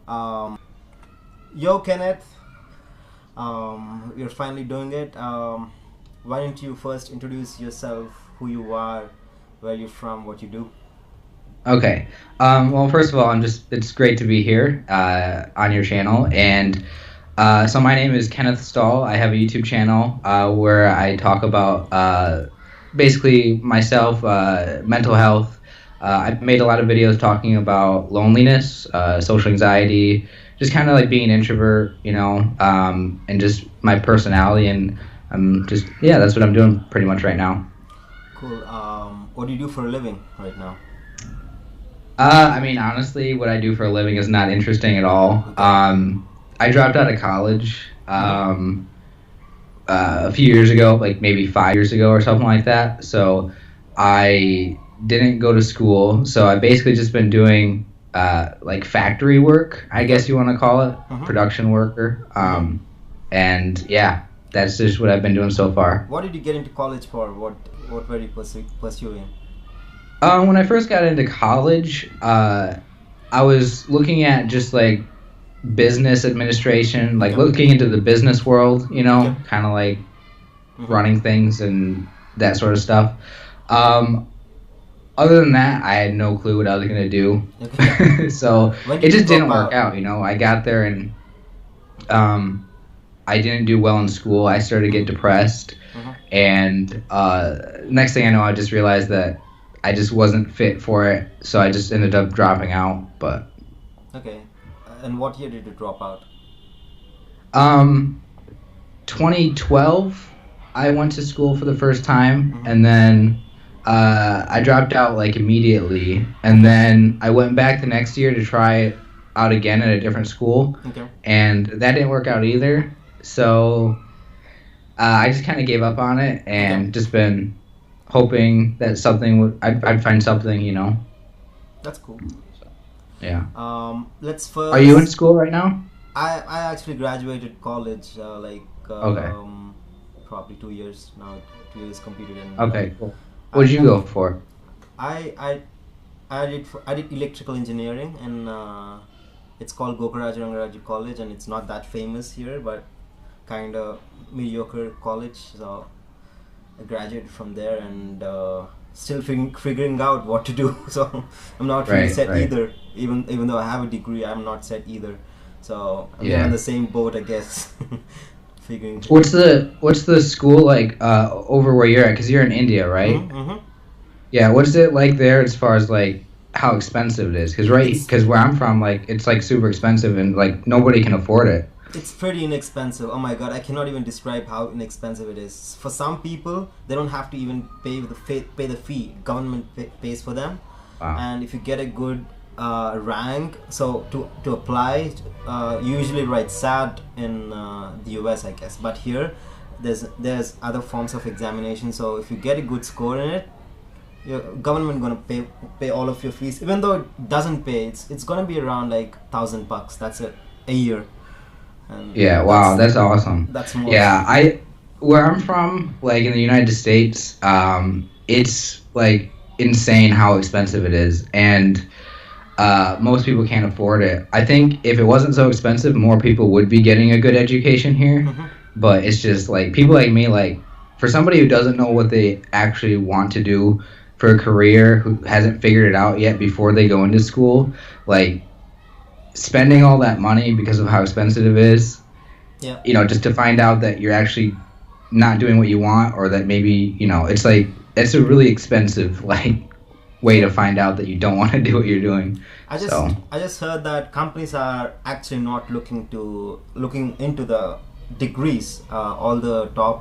Um, Yo, Kenneth, you're finally doing it. Why don't you first introduce yourself, who you are, where you're from, what you do? Okay. Well, first of all, it's great to be here on your channel. And so my name is Kenneth Stahl. I have a YouTube channel where I talk about basically myself, mental health. I've made a lot of videos talking about loneliness, social anxiety, just kind of like being an introvert, and just my personality. And yeah, that's what I'm doing pretty much right now. Cool. What do you do for a living right now? I mean, honestly, what I do for a living is not interesting at all. Okay. I dropped out of college Mm-hmm. a few years ago, like maybe 5 years ago or something like that. So I didn't go to school. So I basically just been doing like factory work, I Okay. guess you want to call it, Mm-hmm. production worker. Mm-hmm. And yeah, that's just what I've been doing so far. What did you get into college for? What were you pursuing? When I first got into college, I was looking at just like business administration, like Okay. looking into the business world, Okay. kind of like Mm-hmm. running things and that sort of stuff. Um, Other than that, I had no clue what I was gonna Okay. do. So When it did you just drop didn't work out? out, I got there and um, I didn't do well in school. I started to get depressed, Mm-hmm. and next thing I know, I just realized that I just wasn't fit for it. So I just ended up dropping out. But Okay. And what year did you drop out? um, 2012, I went to school for the first time, Mm-hmm. and then I dropped out like immediately, and Okay. then I went back the next year to try it out again at a different school, Okay. and that didn't work out either. So I just kind of gave up on it, Okay. and just been hoping that I'd find something. That's cool. Yeah. Let's Are you in first. school right now? I actually graduated college Okay. probably 2 years now. 2 years completed, and Okay. Cool. What I did you go moved. for? I I I did electrical engineering, and it's called Gokaraja Rangaraju College, and it's not that famous here, but kind of mediocre college. So I graduated from there, and still figuring out what to do. So I'm not really Right. set Right. either. Even though I have a degree, I'm not set either. So we're on Yeah. the same boat, I guess. Figuring. What's the school like over where you're at? Because you're in India, right? Mm-hmm, mm-hmm. Yeah. What's it like there as far as like how expensive it is? It's Because where I'm from, like it's like super expensive and like nobody can afford it. it's pretty inexpensive. Oh my god, I cannot even describe how inexpensive it is. For some people, they don't have to even pay the fee. Government pays for them, Wow. and if you get a good rank, so to apply, usually write SAT in the US, I guess. But here, there's other forms of examination. So if you get a good score in it, your government gonna pay all of your fees. Even though it doesn't pay, it's gonna be around like $1,000. That's it, a year, and Yeah. Wow. That's awesome. that's most. Yeah. Where I'm from, like in the United States, it's like insane how expensive it is, and most people can't afford it. I think if it wasn't so expensive, more people would be getting a good education here. Mhm. But it's just like people like me, like for somebody who doesn't know what they actually want to do for a career, who hasn't figured it out yet before they go into school, like spending all that money because of how expensive it is, Yeah. just to find out that you're actually not doing what you want, or that maybe, it's like it's a really expensive like way to find out that you don't want to do what you're doing. I just So, I just heard that companies are actually not looking into the degrees. All the top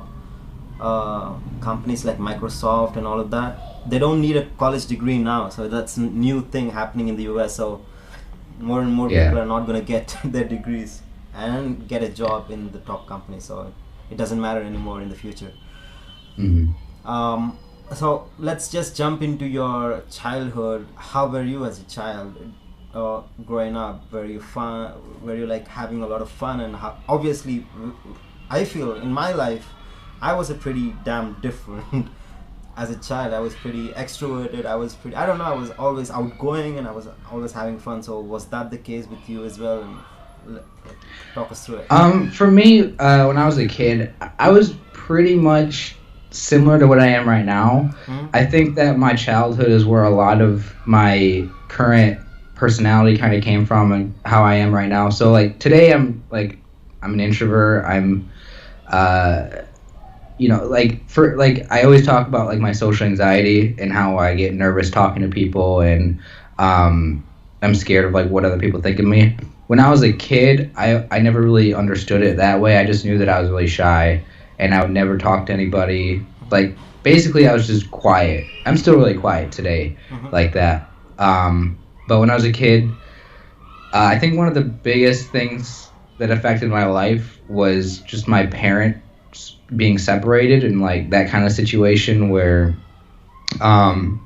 companies like Microsoft and all of that, they don't need a college degree now. So that's a new thing happening in the US. So more and more yeah. people are not going to get their degrees and get a job in the top company. So it doesn't matter anymore in the future. Hmm. Um, so let's just jump into your childhood. How were you as a child, growing up? Were you fun? Were you like having a lot of fun? And obviously, I feel in my life, I was a pretty damn different. as a child, I was pretty extroverted. I don't know, I was always outgoing and I was always having fun. So was that the case with you as well? And talk us through it. For me, when I was a kid, I was pretty much similar to what I am right now. Hmm. I think that my childhood is where a lot of my current personality kind of came from and how I am right now. So like today, I'm an introvert. Uh, like I always talk about like my social anxiety and how I get nervous talking to people, and I'm scared of like what other people think of me. When I was a kid, I never really understood it that way. I just knew that I was really shy and I would never talk to anybody. Like basically I was just quiet. I'm still really quiet today, Hmm. like that. But when I was a kid, I think one of the biggest things that affected my life was just my parents being separated, and like that kind of situation where um,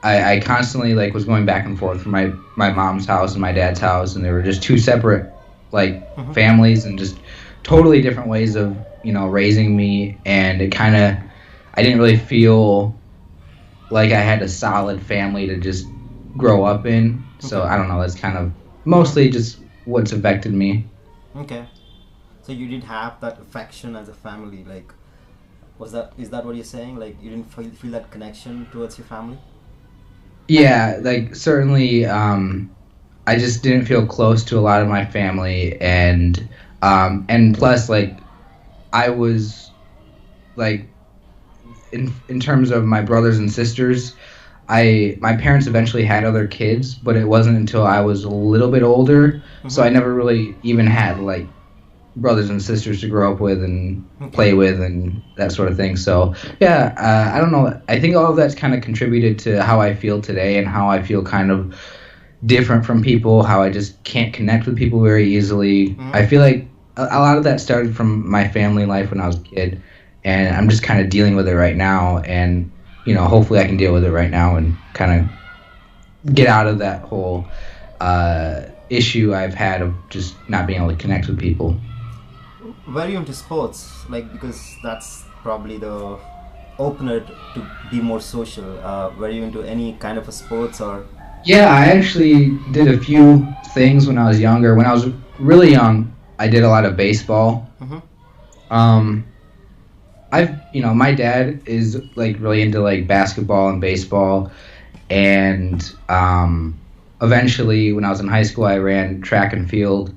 I constantly like was going back and forth from my mom's house and my dad's house, and they were just two separate like Hmm. families and just totally different ways of raising me, and it kind of I didn't really feel like I had a solid family to just grow up in. So Okay. I don't know. That's kind of mostly just what's affected me. Okay. So you did have that affection as a family, like is that what you're saying? Like you didn't feel that connection towards your family? Yeah, like certainly, I just didn't feel close to a lot of my family, and plus, like I was like in terms of my brothers and sisters, my parents eventually had other kids, but it wasn't until I was a little bit older, so Mm-hmm. I never really even had like brothers and sisters to grow up with and Okay. play with and that sort of thing. So yeah, I don't know. I think all of that's kind of contributed to how I feel today and how I feel kind of different from people. How I just can't connect with people very easily. Mm-hmm. I feel like a lot of that started from my family life when I was a kid, and I'm just kind of dealing with it right now. And hopefully I can deal with it right now and kind of get out of that whole issue I've had of just not being able to connect with people. Were you into sports? Like because that's probably the opener to be more social. Were you into any kind of a sports or? Yeah, I actually did a few things when I was younger. When I was really young, I did a lot of baseball. Mm-hmm. Um, my dad is like really into like basketball and baseball, and eventually, when I was in high school, I ran track and field,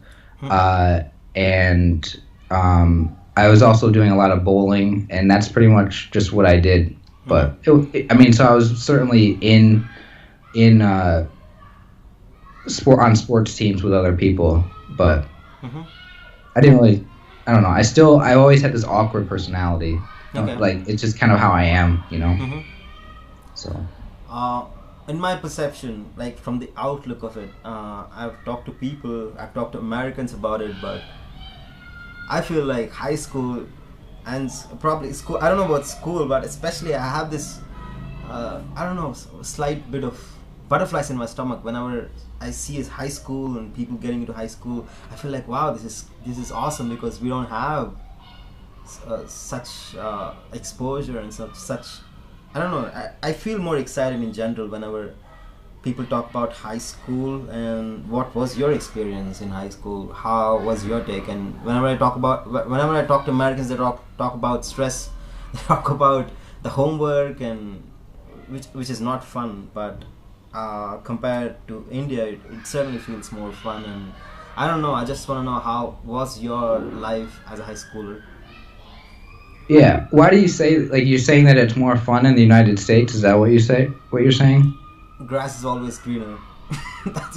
and I was also doing a lot of bowling, and that's pretty much just what I did. Mm-hmm. But I mean, so I was certainly in sports teams with other people, but Mm-hmm. I didn't really. I don't know. I always had this awkward personality. Okay. Like it's just kind of how I am. Mm-hmm. So Uh, in my perception, like from the outlook of it, I've talked to Americans about it, but I feel like high school and probably school. I don't know about school, but especially I have this, I don't know, slight bit of butterflies in my stomach whenever I see is high school and people getting into high school. I feel like wow, this is awesome because we don't have such exposure and such. I don't know. I feel more excited in general whenever people talk about high school and what was your experience in high school. How was your take? And whenever I talk to Americans, they talk about stress. They talk about the homework and which is not fun. But compared to India, it certainly feels more fun. And I don't know. I just want to know how was your life as a high schooler. yeah, why do you say like you're saying that it's more fun in the United States? Is that what you say? What you're saying? Grass is always greener.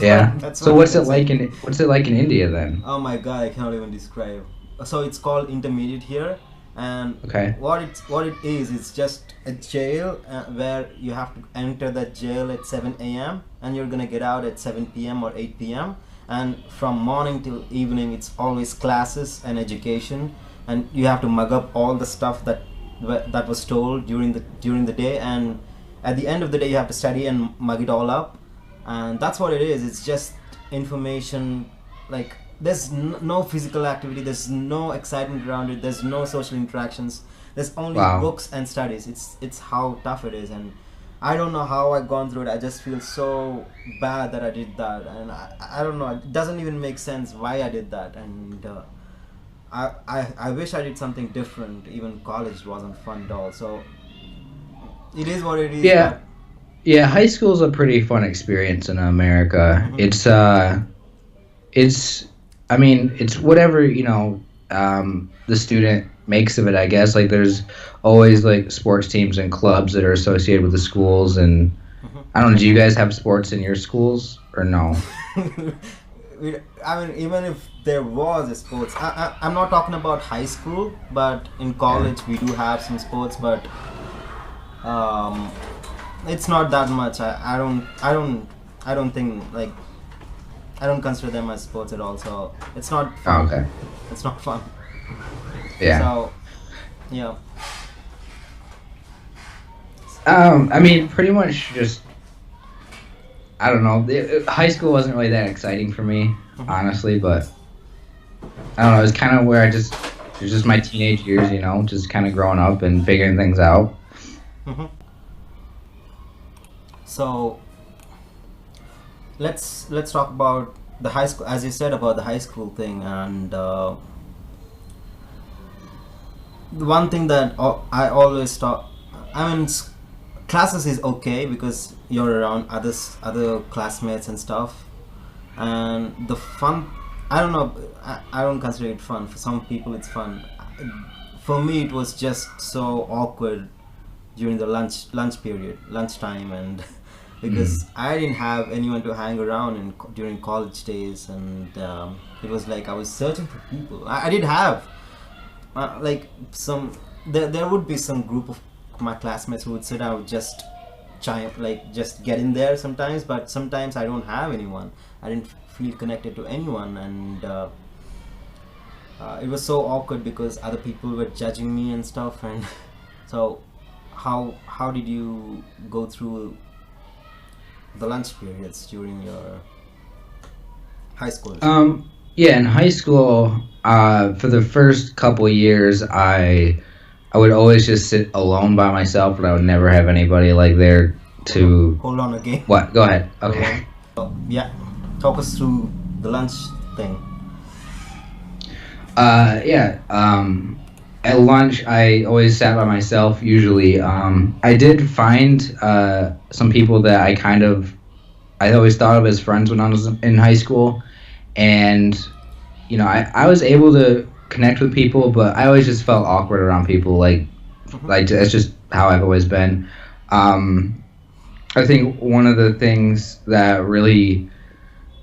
Yeah. That's So what I what's can it say. like in India then? Oh my god, I cannot even describe. So it's called intermediate here, and Okay. what it is, it's just a jail where you have to enter that jail at 7 a.m. and you're gonna get out at 7 p.m. or 8 p.m. And from morning till evening, it's always classes and education, and you have to mug up all the stuff that was told during the day, and at the end of the day, you have to study and mug it all up, and that's what it is. It's just information, like there's no physical activity, there's no excitement around it, there's no social interactions, there's only Wow. books and studies. It's how tough it is. And I don't know how I gone through it. I just feel so bad that I did that. And I don't know, it doesn't even make sense why I did that. And I wish I did something different. Even college wasn't fun at all. So it is what it is. Yeah, But yeah. High school is a pretty fun experience in America. mhm, It's I mean, it's whatever, the student makes of it, I guess. Like there's always like sports teams and clubs that are associated with the schools, and I don't know, do you guys have sports in your schools or no? mhm. I mean, even if there was a sports, I'm not talking about high school, but in Yeah. college we do have some sports, but um, it's not that much. I don't think like I don't consider them as sports at all. So it's not Oh, fun. okay. It's not fun. Yeah. So yeah. I mean, pretty much just I don't know. High school wasn't really that exciting for me, Mhm. honestly, but I don't know. It was kind of where it was just my teenage years, just kind of growing up and figuring things out. Mhm. So let's talk about the high school, as you said about the high school thing. And the one thing that I always talk, I mean, classes is okay because you're around other classmates and stuff. And the fun, I don't know, I don't consider it fun. For some people it's fun. For me it was just so awkward during the lunch period, lunchtime. And Mm. because I didn't have anyone to hang around during college days. And it was like I was searching for people. I did have like some, there would be some group of my classmates who would sit out, just like just get in there sometimes. But sometimes I don't have anyone. I didn't feel connected to anyone. And it was so awkward because other people were judging me and stuff. And so how did you go through the lunch periods during your high school? Yeah, in high school, for the first couple years, I would always just sit alone by myself, but I would never have anybody like there to Hold on again. what? Go ahead. Hold Okay. on. Yeah, talk us through the lunch thing. Yeah. At lunch, I always sat by myself. Usually, I did find some people that I always thought of as friends when I was in high school, and I was able to connect with people, but I always just felt awkward around people. Mhm. Like that's just how I've always been. Um, I think one of the things that really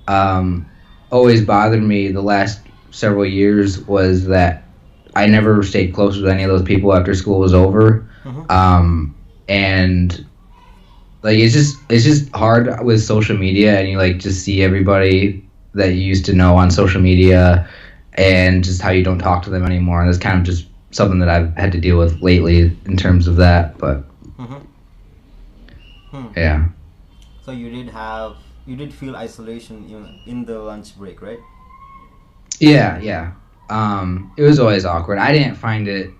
um, always bothered me the last several years was that I never stayed close with any of those people after school was over. Mhm. And like it's just hard with social media, and you like just see everybody that you used to know on social media, and just how you don't talk to them anymore. And it's kind of just something that I've had to deal with lately in terms of that. But Mhm. Hmm. yeah. So you did feel isolation even in the lunch break, right? Yeah, yeah. It was always awkward. I didn't find it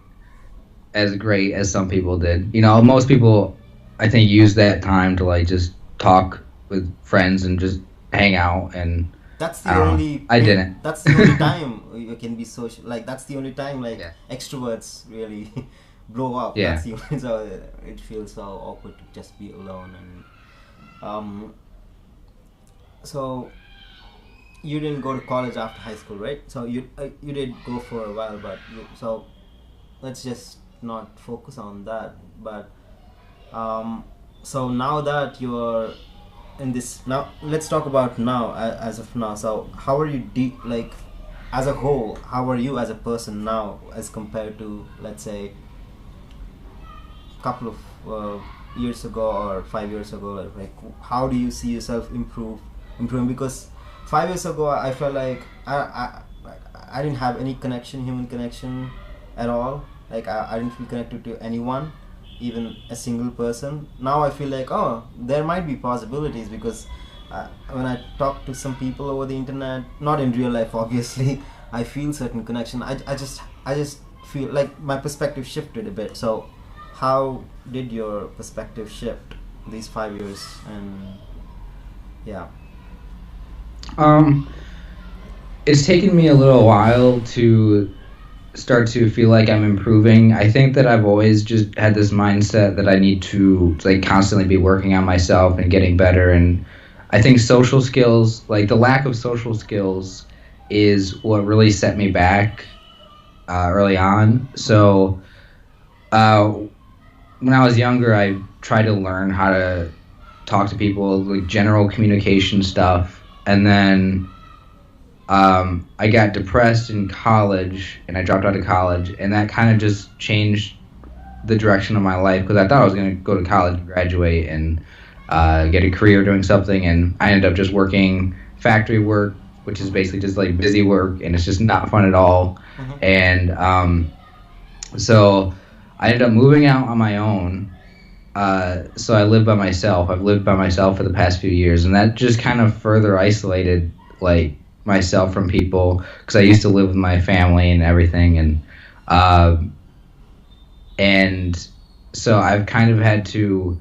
as great as some people did. Most people, I think, use that time to like just talk with friends and just hang out. And That's I the don't know. only I didn't. that's the only time you can be social. Like that's the only time like Yeah. extroverts really blow up. Yeah. That's the only, so it feels so awkward to just be alone. And um so you didn't go to college after high school, right? So you did go for a while, but so let's just not focus on that. But um, so now that you're in this, now let's talk about now, as of now. So how are you like as a whole? How are you as a person now as compared to, let's say, couple of years ago or 5 years ago? Like how do you see yourself improving? Because 5 years ago I felt like I didn't have any connection, human connection at all. Like I didn't feel connected to anyone, even a single person. Now I feel like, oh, there might be possibilities because when I talk to some people over the internet, not in real life, obviously, I feel certain connection. I just feel like my perspective shifted a bit. So, how did your perspective shift these 5 years? And yeah. Um, it's taken me a little while to start to feel like I'm improving. I think that I've always just had this mindset that I need to like constantly be working on myself and getting better. And I think social skills, like the lack of social skills, is what really set me back early on. So uh, when I was younger, I tried to learn how to talk to people, like general communication stuff, and then I got depressed in college and I dropped out of college, and that kind of just changed the direction of my life because I thought I was going to go to college and graduate and get a career doing something, and I ended up just working factory work, which is basically just like busy work, and it's just not fun at all. And so I ended up moving out on my own. So I live by myself. I've lived by myself for the past few years, and that just kind of further isolated like myself from people because I used to live with my family and everything, and so I've kind of had to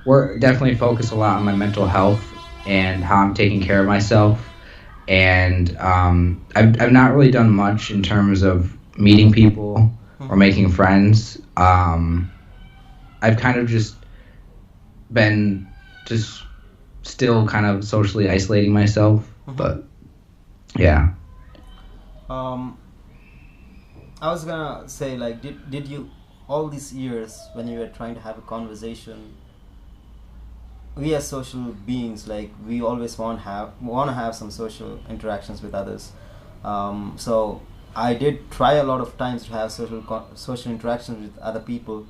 work, definitely focus a lot on my mental health and how I'm taking care of myself. And I've not really done much in terms of meeting people or making friends. I've kind of just been just still kind of socially isolating myself, but yeah. Um, I was gonna say, like, did you all these years when you were trying to have a conversation? We as social beings, like, we always want to have some social interactions with others. So I did try a lot of times to have social interactions with other people,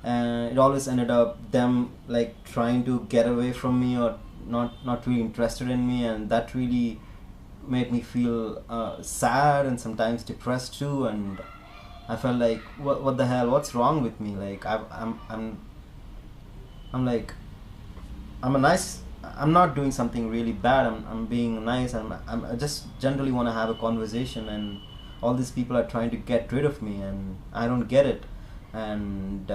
and it always ended up them like trying to get away from me or not really interested in me, and that really made me feel sad and sometimes depressed too. And I felt like, what the hell, what's wrong with me? Like I'm like, I'm not doing something really bad. I'm being nice, and I just generally want to have a conversation, and all these people are trying to get rid of me, and I don't get it. And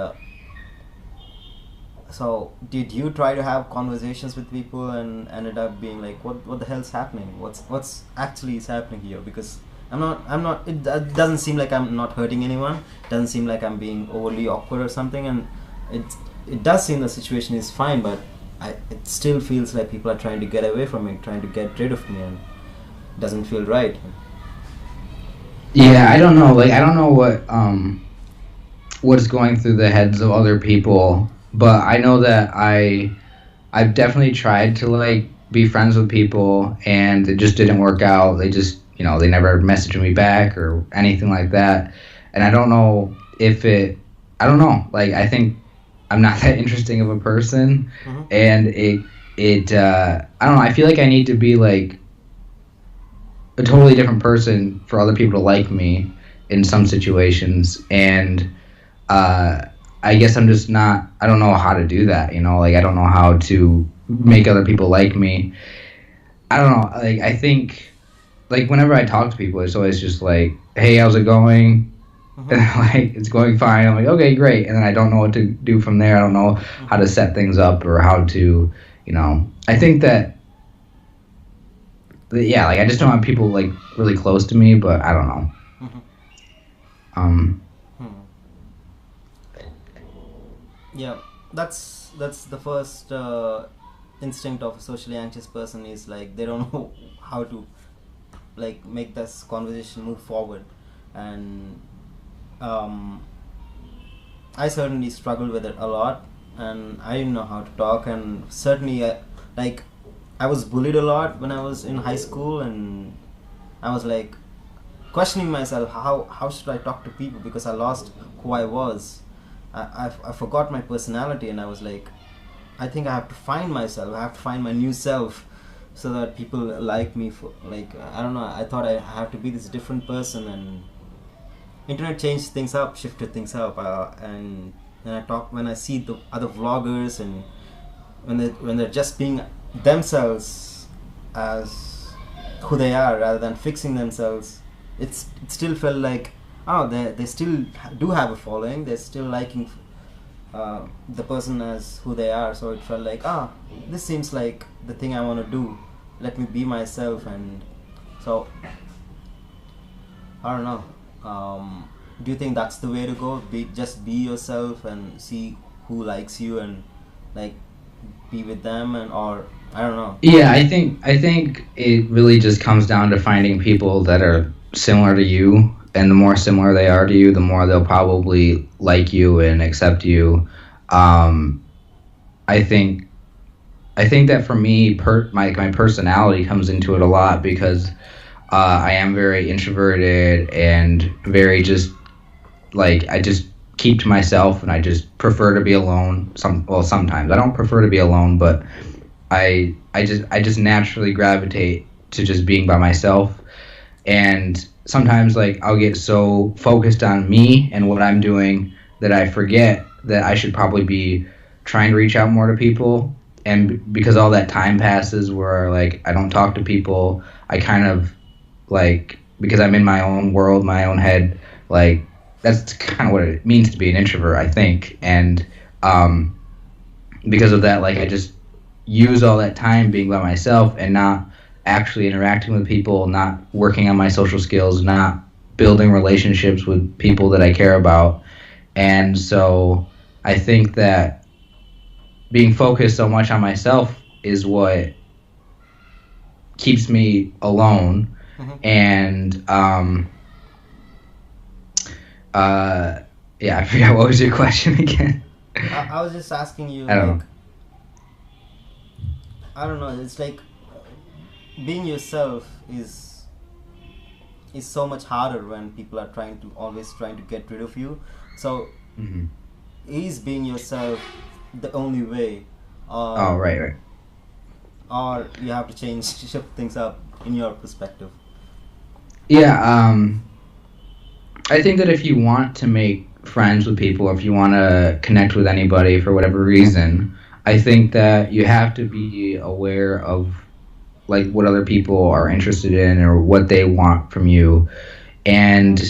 so did you try to have conversations with people and ended up being like, what the hell's happening? What's actually is happening here? Because I'm not it doesn't seem like I'm not hurting anyone. It doesn't seem like I'm being overly awkward or something, and it it does seem the situation is fine, but it still feels like people are trying to get away from me, trying to get rid of me, and it doesn't feel right. Yeah, I don't know. Like, I don't know what's going through the heads of other people, but I know that I've definitely tried to like be friends with people, and it just didn't work out. They just, they never messaged me back or anything like that. And I don't know if I don't know. Like, I think I'm not that interesting of a person, and I don't know. I feel like I need to be like a totally different person for other people to like me in some situations, and I guess I'm just not. I don't know how to do that. Like, I don't know how to make other people like me. I don't know. Like, I think, like, whenever I talk to people, it's always just like, "Hey, how's it going?" And like, it's going fine. I'm like, okay, great. And then I don't know what to do from there. I don't know how to set things up or how to, I think that, yeah, like, I just don't want people like really close to me, but I don't know. Hmm. Yeah, that's the first instinct of a socially anxious person, is like they don't know how to like make this conversation move forward. And I certainly struggled with it a lot, and I didn't know how to talk. And certainly like I was bullied a lot when I was in high school, and I was like questioning myself, how should I talk to people, because I lost who I was. I forgot my personality, and I was like, I think I have to find myself. I have to find my new self, so that people like me for, like, I don't know. I thought I have to be this different person, and internet changed things up, shifted things up, and when I see the other vloggers and when they're just being themselves as who they are rather than fixing themselves, it still felt like, oh, they still do have a following, they're still liking the person as who they are. So it felt like, this seems like the thing I want to do, let me be myself. And so I don't know, do you think that's the way to go, just be yourself and see who likes you and like be with them, and or I don't know. Yeah, I think it really just comes down to finding people that are similar to you, and the more similar they are to you, the more they'll probably like you and accept you. Um, I think I think that for me, my personality comes into it a lot because I am very introverted and very just like I just keep to myself, and I just prefer to be alone. Sometimes I don't prefer to be alone, but I just naturally gravitate to just being by myself. And sometimes like I'll get so focused on me and what I'm doing that I forget that I should probably be trying to reach out more to people. And because all that time passes where like I don't talk to people, I kind of like, because I'm in my own world, my own head, like that's kind of what it means to be an introvert, I think. And um, because of that, like I just use all that time being by myself and not actually interacting with people, not working on my social skills, not building relationships with people that I care about. And so I think that being focused so much on myself is what keeps me alone. Hmm. And yeah, I forgot what was your question again. I was just asking you, I don't like, know. I don't know, it's like being yourself is so much harder when people are always trying to get rid of you. So Hmm. is being yourself the only way, Oh, or right, right. you have to change shift things up in your perspective? Yeah, I think that if you want to make friends with people, if you want to connect with anybody for whatever reason, I think that you have to be aware of like what other people are interested in or what they want from you. And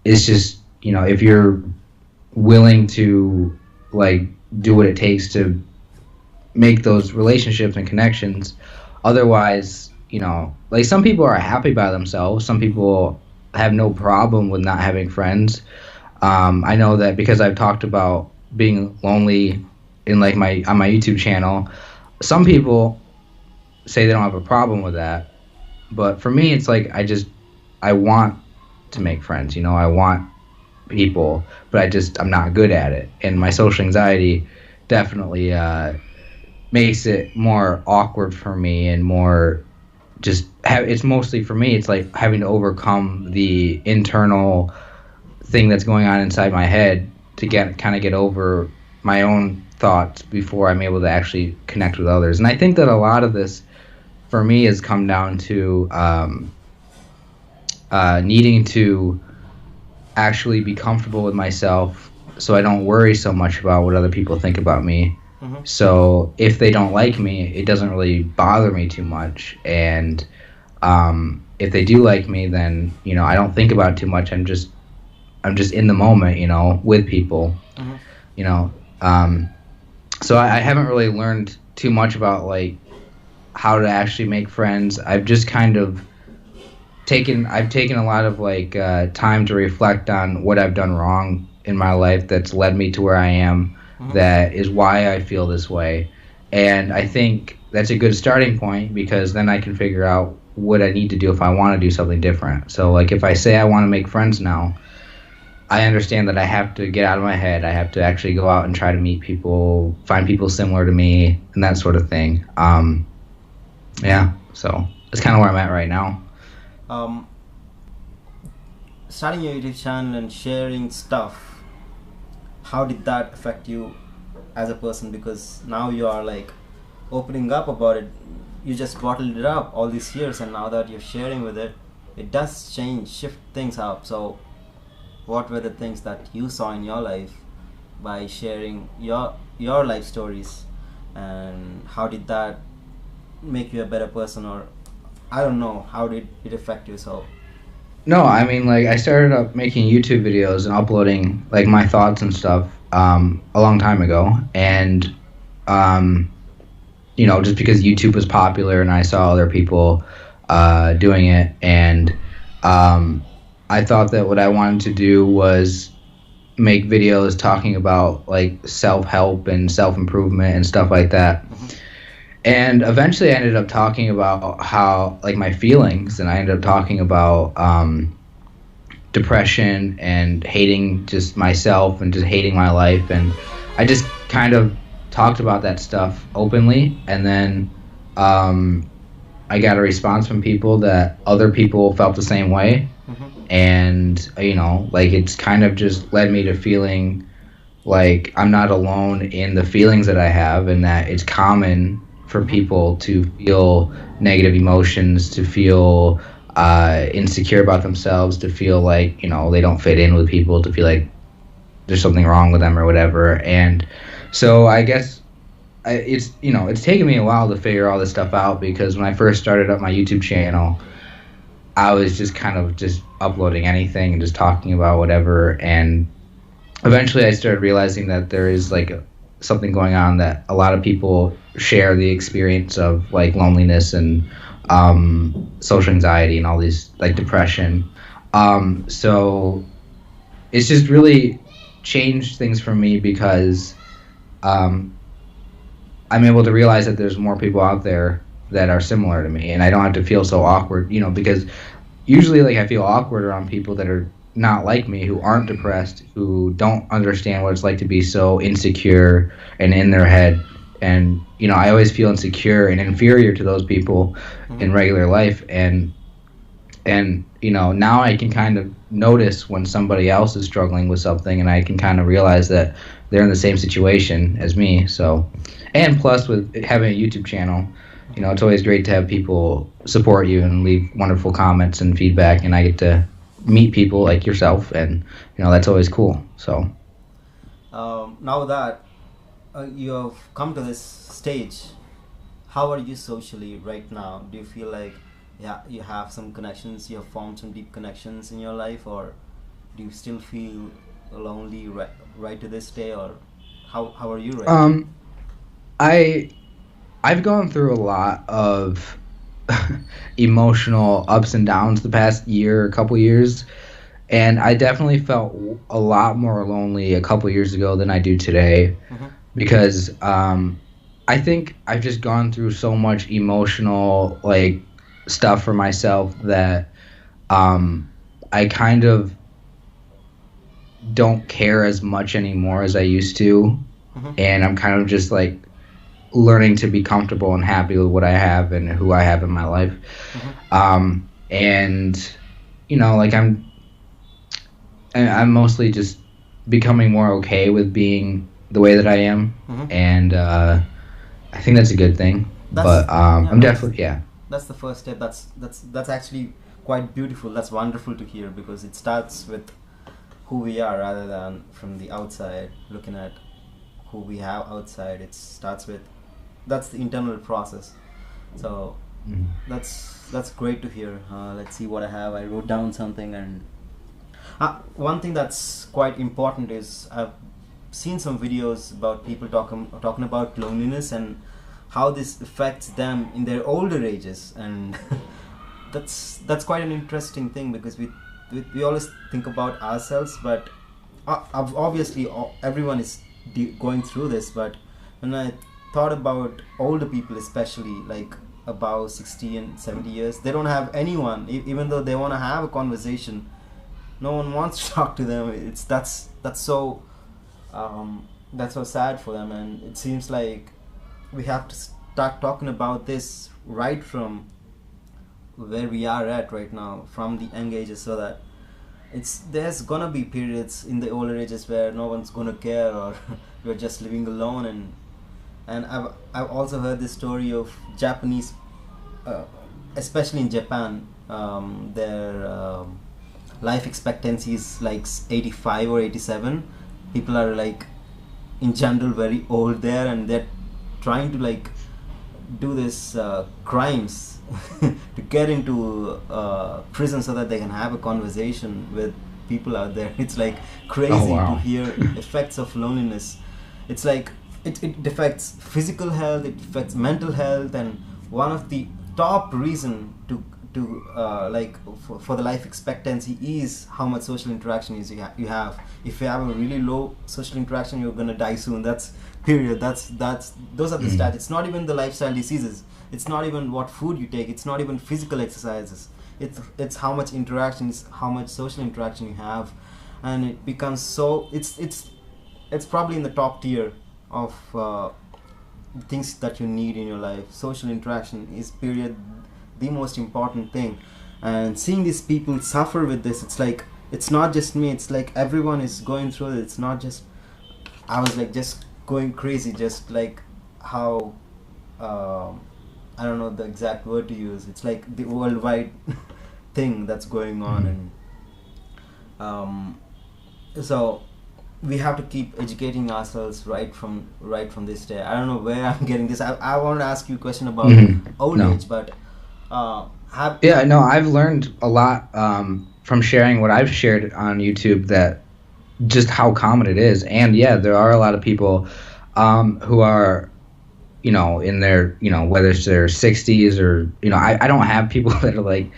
it's just, if you're willing to like do what it takes to make those relationships and connections. Otherwise, like some people are happy by themselves. Some people have no problem with not having friends. I know that because I've talked about being lonely in like my on my YouTube channel. Some people say they don't have a problem with that, but for me, it's like I want to make friends. I want people, but I'm not good at it, and my social anxiety definitely makes it more awkward for me and more it's mostly for me, it's like having to overcome the internal thing that's going on inside my head to get over my own thoughts before I'm able to actually connect with others. And I think that a lot of this for me has come down to needing to actually be comfortable with myself so I don't worry so much about what other people think about me. Hmm. So if they don't like me, it doesn't really bother me too much. And if they do like me, then I don't think about it too much. I'm just in the moment, with people. Hmm. You know, um, so I haven't really learned too much about like how to actually make friends. I've taken a lot of like time to reflect on what I've done wrong in my life that's led me to where I am. Hmm. That is why I feel this way, and I think that's a good starting point because then I can figure out what I need to do if I want to do something different. So like if I say I want to make friends now, I understand that I have to get out of my head. I have to actually go out and try to meet people, find people similar to me, and that sort of thing. Yeah, so that's kind of where I'm at right now. um, Starting your YouTube channel and sharing stuff, how did that affect you as a person? Because now you are like opening up about it. You just bottled it up all these years, and now that you're sharing with it, it does shift things up. So what were the things that you saw in your life by sharing your life stories? and how did that make you a better person, or I don't know, how did it affect you? So. No, I mean, like, I started up making YouTube videos and uploading like my thoughts and stuff a long time ago, and um, just because YouTube was popular and I saw other people doing it, and um, I thought that what I wanted to do was make videos talking about like self help and self improvement and stuff like that. And eventually I ended up talking about how, like, my feelings, and I ended up talking about depression and hating just myself and just hating my life. And I just kind of talked about that stuff openly. And then I got a response from people that other people felt the same way. And, like, it's kind of just led me to feeling like I'm not alone in the feelings that I have, and that it's common for people to feel negative emotions, to feel insecure about themselves, to feel like, they don't fit in with people, to feel like there's something wrong with them or whatever. And so I guess it's taken me a while to figure all this stuff out, because when I first started up my YouTube channel, I was just kind of just uploading anything and just talking about whatever. And eventually I started realizing that there is like something going on, that a lot of people share the experience of like loneliness and social anxiety and all these, like, depression. So it's just really changed things for me, because I'm able to realize that there's more people out there that are similar to me, and I don't have to feel so awkward, because usually, like, I feel awkward around people that are not like me, who aren't depressed, who don't understand what it's like to be so insecure and in their head. And I always feel insecure and inferior to those people in regular life, and now I can kind of notice when somebody else is struggling with something, and I can kind of realize that they're in the same situation as me. So, and plus, with having a YouTube channel, it's always great to have people support you and leave wonderful comments and feedback, and I get to meet people like yourself, and that's always cool. So now that you have come to this stage, how are you socially right now? Do you feel like you have some connections, you have formed some deep connections in your life, or do you still feel lonely right to this day, or how are you right now? I've gone through a lot of emotional ups and downs the past year, a couple years, and I definitely felt a lot more lonely a couple years ago than I do today, because I think I've just gone through so much emotional, like, stuff for myself, that I kind of don't care as much anymore as I used to, and I'm kind of just like learning to be comfortable and happy with what I have and who I have in my life. And like, I'm mostly just becoming more okay with being the way that I am, and I think that's a good thing. I'm definitely That's the first step. That's actually quite beautiful. That's wonderful to hear, because it starts with who we are rather than from the outside looking at who we have outside. It starts with, that's the internal process. So that's great to hear. Let's see what I have. I wrote down something, and one thing that's quite important is I've seen some videos about people talking about loneliness and how this affects them in their older ages, and that's quite an interesting thing, because we always think about ourselves, but obviously everyone is going through this. But when I thought about older people, especially like above 60 and 70 years, they don't have anyone, even though they want to have a conversation, no one wants to talk to them. That's so sad for them, and it seems like we have to start talking about this right from where we are at right now, from the young ages, so that there's gonna be periods in the older ages where no one's gonna care, or we're just living alone. And I've also heard this story of Japanese, especially in Japan, their life expectancy is like 85 or 87. People are, like, in general very old there, and they're trying to like do this crimes to get into prison so that they can have a conversation with people out there. It's like crazy Oh to wow. hear effects of loneliness. It's like it affects physical health, it affects mental health, and one of the top reason for the life expectancy is how much social interaction you have. If you have a really low social interaction, you're gonna die soon. That's period. That's those are the stats. It's not even the lifestyle diseases. It's not even what food you take. It's not even physical exercises. It's how much interaction, it's how much social interaction you have, and it becomes so. It's probably in the top tier of things that you need in your life. Social interaction is period the most important thing. And seeing these people suffer with this, it's like it's not just me. It's like everyone is going through it. It's not just I was like just going crazy, just like how I don't know the exact word to use. It's like the worldwide thing that's going on, and so we have to keep educating ourselves right from this day. I don't know where I'm getting this. I want to ask you a question about old No. age, but have Yeah, no, I've learned a lot from sharing what I've shared on YouTube, that just how common it is. And yeah, there are a lot of people who are, in their, whether it's their 60s or, I don't have people that are like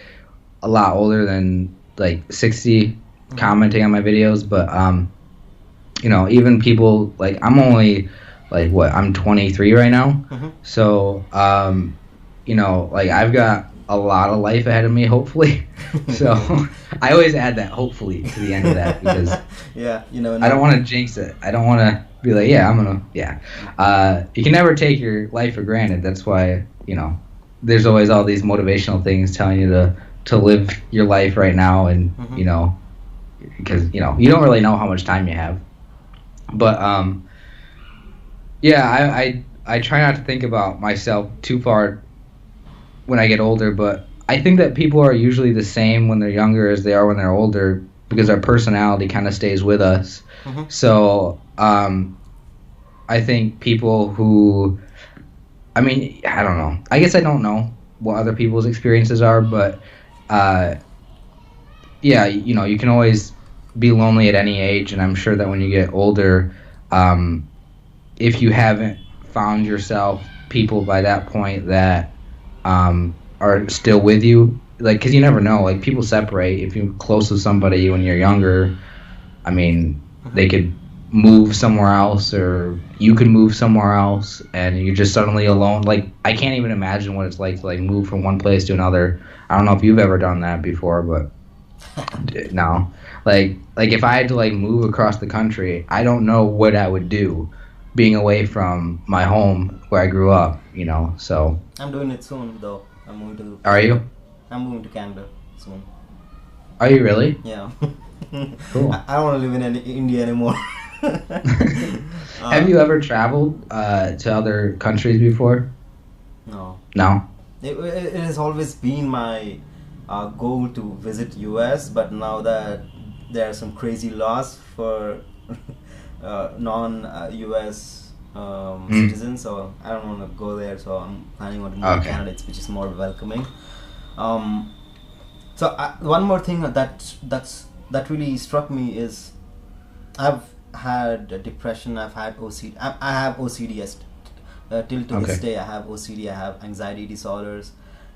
a lot older than like 60 commenting on my videos, but, even people like, I'm only like, I'm 23 right now. So, like I've got a lot of life ahead of me, hopefully. So I always add that hopefully to the end of that, because yeah, I don't want to jinx it. I don't want to be like, you can never take your life for granted. That's why, there's always all these motivational things telling you to live your life right now, and because you don't really know how much time you have. But I try not to think about myself too far when I get older, but I think that people are usually the same when they're younger as they are when they're older, because our personality kind of stays with us. So I think people who, I don't know. I guess I don't know what other people's experiences are, but you can always be lonely at any age, and I'm sure that when you get older, if you haven't found yourself people by that point that are still with you, like, because you never know, like, people separate. If you're close with somebody when you're younger, they could move somewhere else, or you could move somewhere else, and you're just suddenly alone. Like, I can't even imagine what it's like to like move from one place to another. I don't know if you've ever done that before, but no, like if I had to like move across the country, I don't know what I would do being away from my home where I grew up, so. I'm doing it soon though. Are you? I'm moving to Canada soon. Are you really? Yeah. Cool. I don't want to live in India anymore. Have you ever traveled to other countries before? No. No? It has always been my goal to visit US, but now that there are some crazy laws for non-US citizens, so I don't want to go there, so I'm planning on to move to Canada, which is more welcoming. One more thing that really struck me is I've had depression, I've had OCD. I have OCD till to this day. I have OCD, I have anxiety disorders,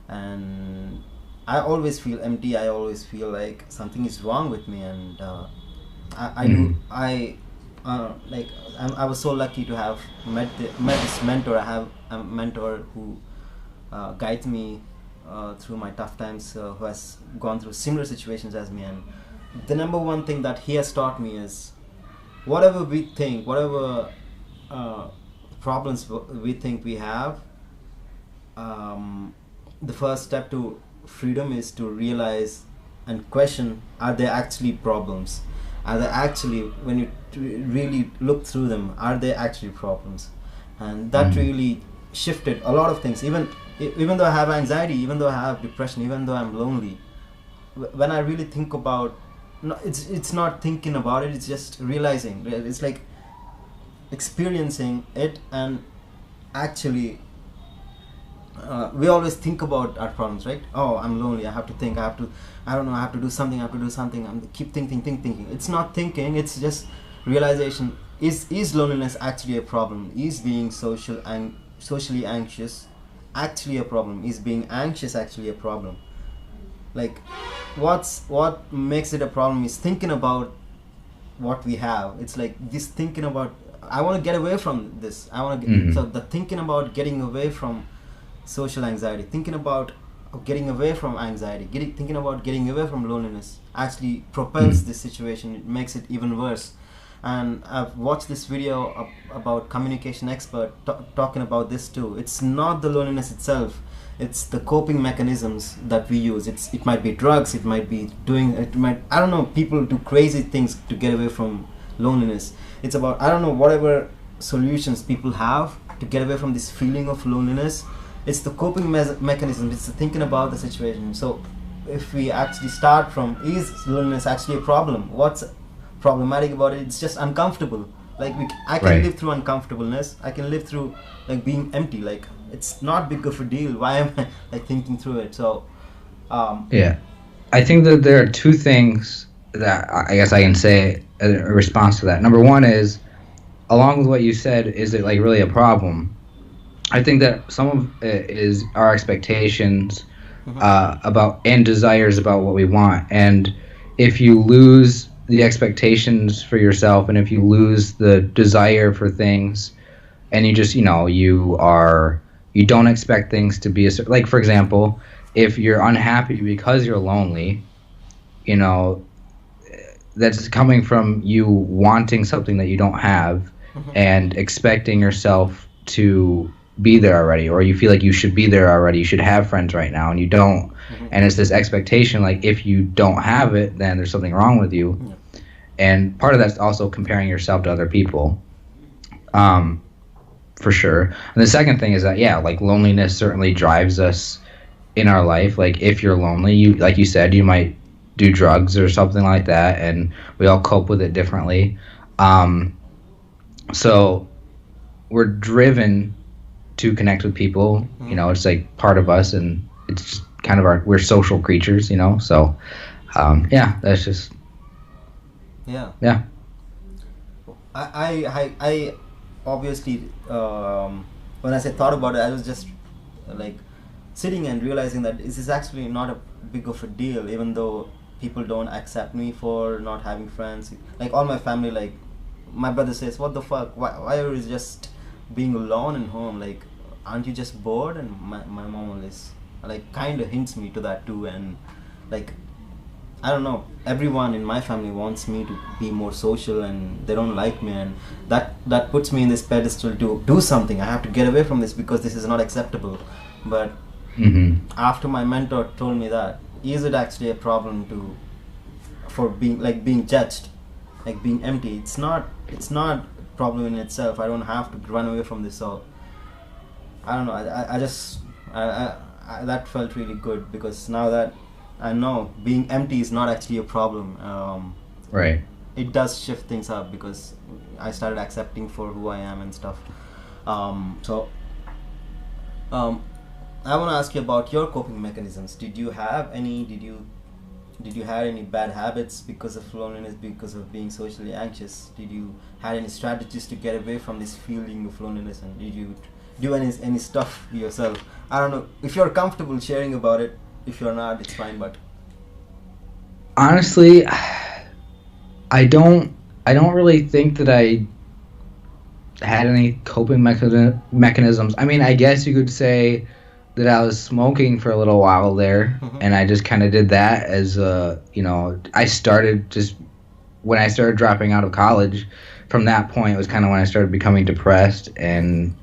and I always feel empty. I always feel like something is wrong with me, and I was so lucky to have met this mentor. I have a mentor who guides me through my tough times, who has gone through similar situations as me, and the number one thing that he has taught me is whatever we think, whatever problems we think we have, the first step to freedom is to realize and question, are they actually problems? Are they actually, when you really look through them, are they actually problems? And that really shifted a lot of things. Even though I have anxiety, even though I have depression, even though I'm lonely, when I really think about, it's not thinking about it, it's just realizing. It's like experiencing it, and actually we always think about our problems, right? Oh, I'm lonely. I have to think. I don't know. I have to do something. I have to do something. I'm keep thinking. It's not thinking. It's just realization. Is loneliness actually a problem? Is being socially anxious actually a problem? Is being anxious actually a problem? Like, what makes it a problem is thinking about what we have. It's like this thinking about. I want to get away from this. I want to. So the thinking about getting away from social anxiety, thinking about getting away from anxiety, thinking about getting away from loneliness actually propels this situation. It makes it even worse. And I've watched this video about communication expert talking about this too. It's not the loneliness itself, it's the coping mechanisms that we use. It might be drugs, it might be I don't know, people do crazy things to get away from loneliness. It's about, I don't know, whatever solutions people have to get away from this feeling of loneliness. It's the coping mechanism. It's the thinking about the situation. So if we actually start from, is loneliness actually a problem? What's problematic about it? It's just uncomfortable. Like I can live through uncomfortableness. I can live through like being empty. Like it's not big of a deal. Why am I like thinking through it? So yeah, I think that there are two things that I guess I can say in response to that. Number one is, along with what you said, is it like really a problem? I think that some of it is our expectations about and desires about what we want. And if you lose the expectations for yourself, and if you lose the desire for things, and you just, you don't expect things to be like, for example, if you're unhappy because you're lonely, that's coming from you wanting something that you don't have and expecting yourself to be there already, or you feel like you should be there already, you should have friends right now, and you don't. And it's this expectation, like if you don't have it, then there's something wrong with you. And part of that's also comparing yourself to other people, for sure. And the second thing is that, like loneliness certainly drives us in our life. Like if you're lonely, like you said, you might do drugs or something like that, and we all cope with it differently. So we're driven to connect with people. It's like part of us, and it's kind of we're social creatures, so that's just I obviously when I said thought about it, I was just like sitting and realizing that this is actually not a big of a deal, even though people don't accept me for not having friends. Like all my family, like my brother says, what the fuck, why are you just being alone in home, like aren't you just bored? And my mom always like kind of hints me to that too. And like I don't know, everyone in my family wants me to be more social, and they don't like me, and that puts me in this pedestal to do something. I have to get away from this because this is not acceptable. But after my mentor told me that, is it actually a problem for being judged, like being empty? It's not problem in itself. I don't have to run away from this. So I don't know, I just that felt really good, because now that I know being empty is not actually a problem, right, it does shift things up, because I started accepting for who I am and stuff. I want to ask you about your coping mechanisms. Did you have any bad habits because of loneliness, because of being socially anxious? Did you had any strategies to get away from this feeling of loneliness, and did you do any stuff yourself? I don't know if you're comfortable sharing about it. If you're not, it's fine. But honestly, I don't really think that I had any coping mechanisms. I mean, I guess you could say that I was smoking for a little while there, and I just kind of did that as I started just when I started dropping out of college. From that point, it was kind of when I started becoming depressed, and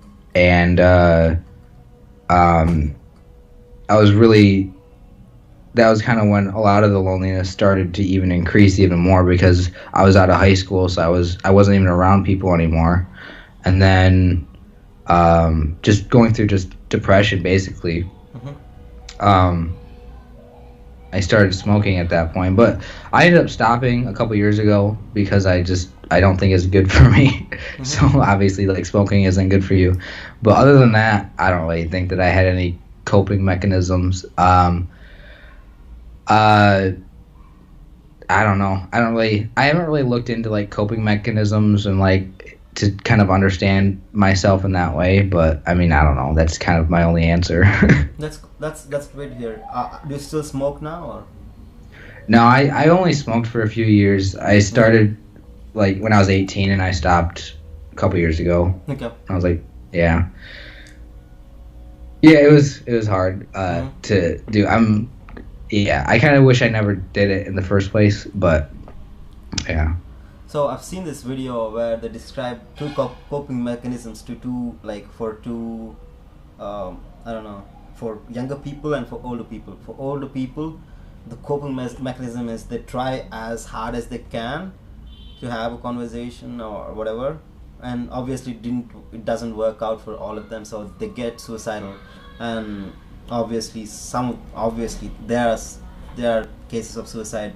that was kind of when a lot of the loneliness started to even increase even more, because I was out of high school, so I wasn't even around people anymore. And then just going through just depression, basically. I started smoking at that point. But I ended up stopping a couple years ago because I don't think it's good for me. So Mm-hmm. obviously, like smoking isn't good for you. But other than that, I don't really think that I had any coping mechanisms. Uh, I don't know. I haven't really looked into like coping mechanisms and like to kind of understand myself in that way. But I mean, I don't know. That's kind of my only answer. That's great here. Do you still smoke now or? No, I only smoked for a few years. I Okay. started like when I was 18 and I stopped a couple years ago. Okay. I was like, yeah. Yeah, it was hard Mm-hmm. to do. Yeah, I kind of wish I never did it in the first place, but yeah. So I've seen this video where they describe two coping mechanisms to two like for two I don't know, for younger people and for older people. For older people, the coping mechanism is they try as hard as they can to have a conversation or whatever, and obviously it doesn't work out for all of them, so they get suicidal. And obviously there are cases of suicide.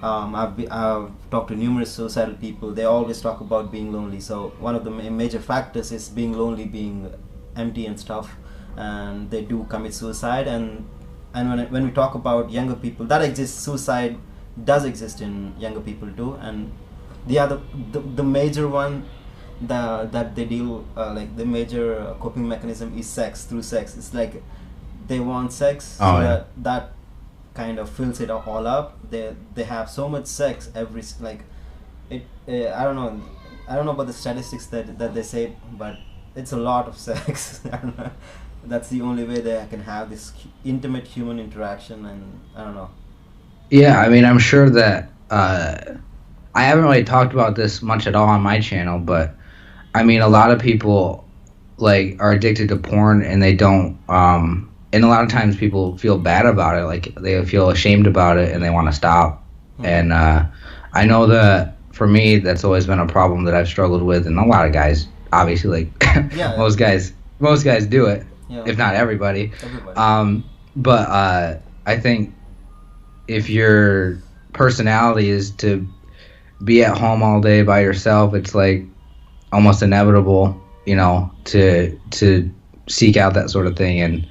I've talked to numerous suicidal people. They always talk about being lonely. So one of the major factors is being lonely, being empty and stuff, and they do commit suicide. And when we talk about younger people, that exists. Suicide does exist in younger people too. And the other, the major one, that they deal like the major coping mechanism is sex. Through sex, it's like they want sex, so Oh yeah. that kind of fills it all up. They have so much sex like it. I don't know about the statistics that they say, but it's a lot of sex. I don't know. That's the only way they can have this intimate human interaction, and I don't know. Yeah, I mean, I'm sure that I haven't really talked about this much at all on my channel, but I mean, a lot of people like are addicted to porn and they don't and a lot of times people feel bad about it, like they feel ashamed about it and they want to stop. Mm-hmm. And I know that for me that's always been a problem that I've struggled with, and a lot of guys obviously like Yeah, yeah, most guys do it, yeah. if not everybody. Everybody. But I think if your personality is to be at home all day by yourself, it's like almost inevitable, to seek out that sort of thing and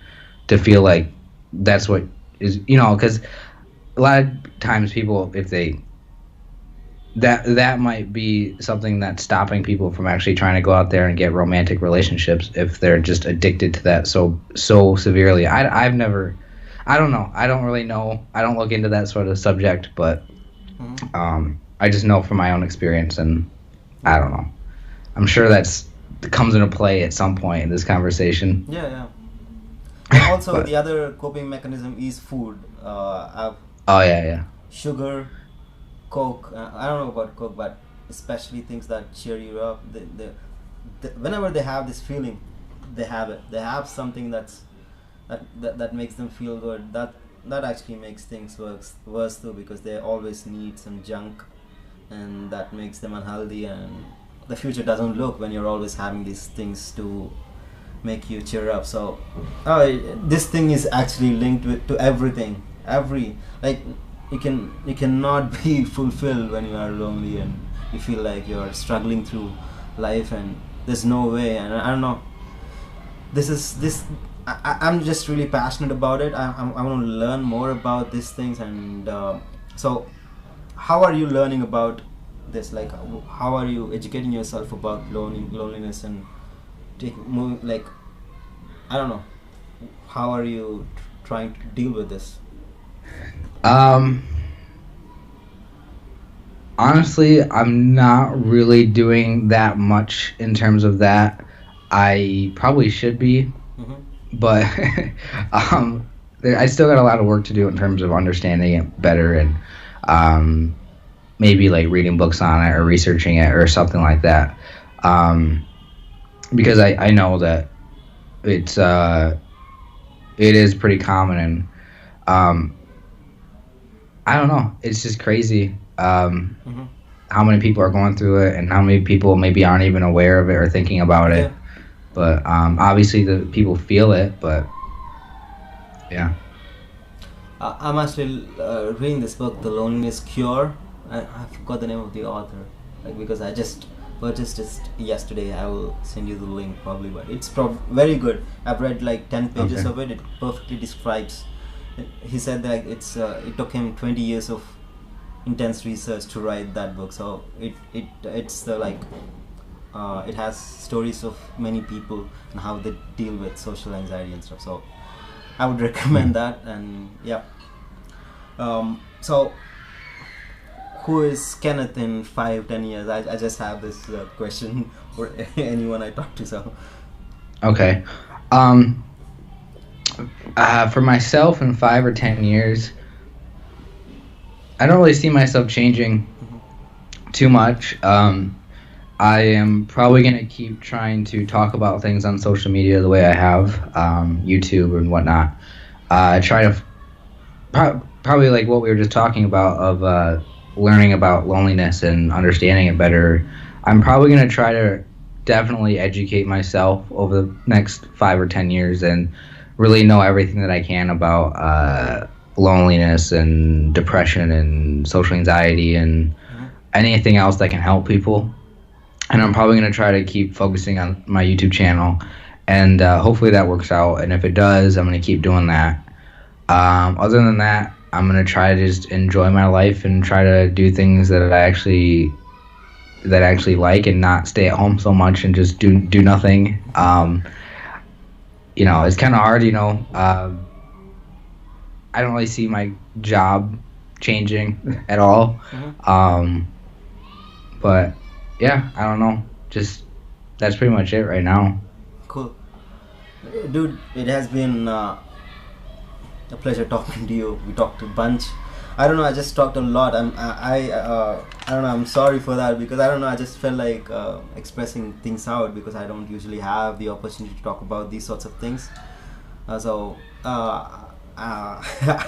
to feel like that's what is, because a lot of times people, if they that might be something that's stopping people from actually trying to go out there and get romantic relationships if they're just addicted to that so severely. I don't know. I don't really know. I don't look into that sort of subject, but Mm-hmm. I just know from my own experience, and I don't know. I'm sure that comes into play at some point in this conversation. Yeah, yeah. And also, But the other coping mechanism is food. oh yeah, yeah. Sugar, Coke. I don't know about Coke, but especially things that cheer you up. Whenever they have this feeling, they have it. They have something that makes them feel good. That actually makes things worse too, because they always need some junk, and that makes them unhealthy. And the future doesn't look when you're always having these things to make you cheer up. So this thing is actually linked to everything. Like you cannot be fulfilled when you are lonely and you feel like you're struggling through life, and there's no way. And I don't know, this I'm just really passionate about it. I want to learn more about these things. And so how are you learning about this? Like how are you educating yourself about loneliness and like I don't know, how are you trying to deal with this? Um, Honestly, I'm not really doing that much in terms of that. I probably should be, Mm-hmm. but I still got a lot of work to do in terms of understanding it better, and um, maybe like reading books on it or researching it or something like that. Um, because I know that it's it is pretty common, and um, I don't know. It's just crazy Mm-hmm. how many people are going through it and how many people maybe aren't even aware of it or thinking about Yeah. it. But obviously the people feel it. But yeah. I'm actually reading this book, The Loneliness Cure. I forgot the name of the author, like because I just purchased it yesterday. I will send you the link probably, but it's very good. I've read like 10 pages Okay. of it. It perfectly describes. He said that it took him 20 years of intense research to write that book. So it's the like it has stories of many people and how they deal with social anxiety and stuff. So I would recommend that. And yeah. So who is Kenneth in 5-10 years? I just have this question for anyone I talk to. So Okay. Um, for myself in 5 or 10 years, I don't really see myself changing too much. I am probably going to keep trying to talk about things on social media the way I have, YouTube and whatnot. Try to probably like what we were just talking about of learning about loneliness and understanding it better. I'm probably going to try to definitely educate myself over the next 5 or 10 years and really know everything that I can about loneliness and depression and social anxiety and anything else that can help people. And I'm probably going to try to keep focusing on my YouTube channel, and hopefully that works out. And if it does, I'm going to keep doing that. Other than that, I'm going to try to just enjoy my life and try to do things that I actually like, and not stay at home so much and just do nothing. It's kind of hard. I don't really see my job changing at all. But yeah, I don't know. Just that's pretty much it right now. cool, dude. It has been a pleasure talking to you. We talked a bunch. I don't know. I just talked a lot. I don't know. I'm sorry for that because I don't know. I just felt like expressing things out because I don't usually have the opportunity to talk about these sorts of things. I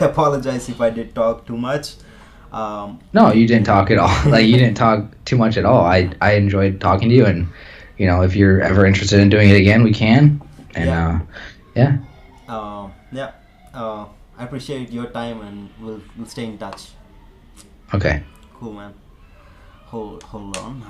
apologize if I did talk too much. No, you didn't talk at all. Like you didn't talk too much at all. I enjoyed talking to you, and if you're ever interested in doing it again, we can. And yeah. Yeah. I appreciate your time, and we'll stay in touch. Okay. Cool, man. Hold on.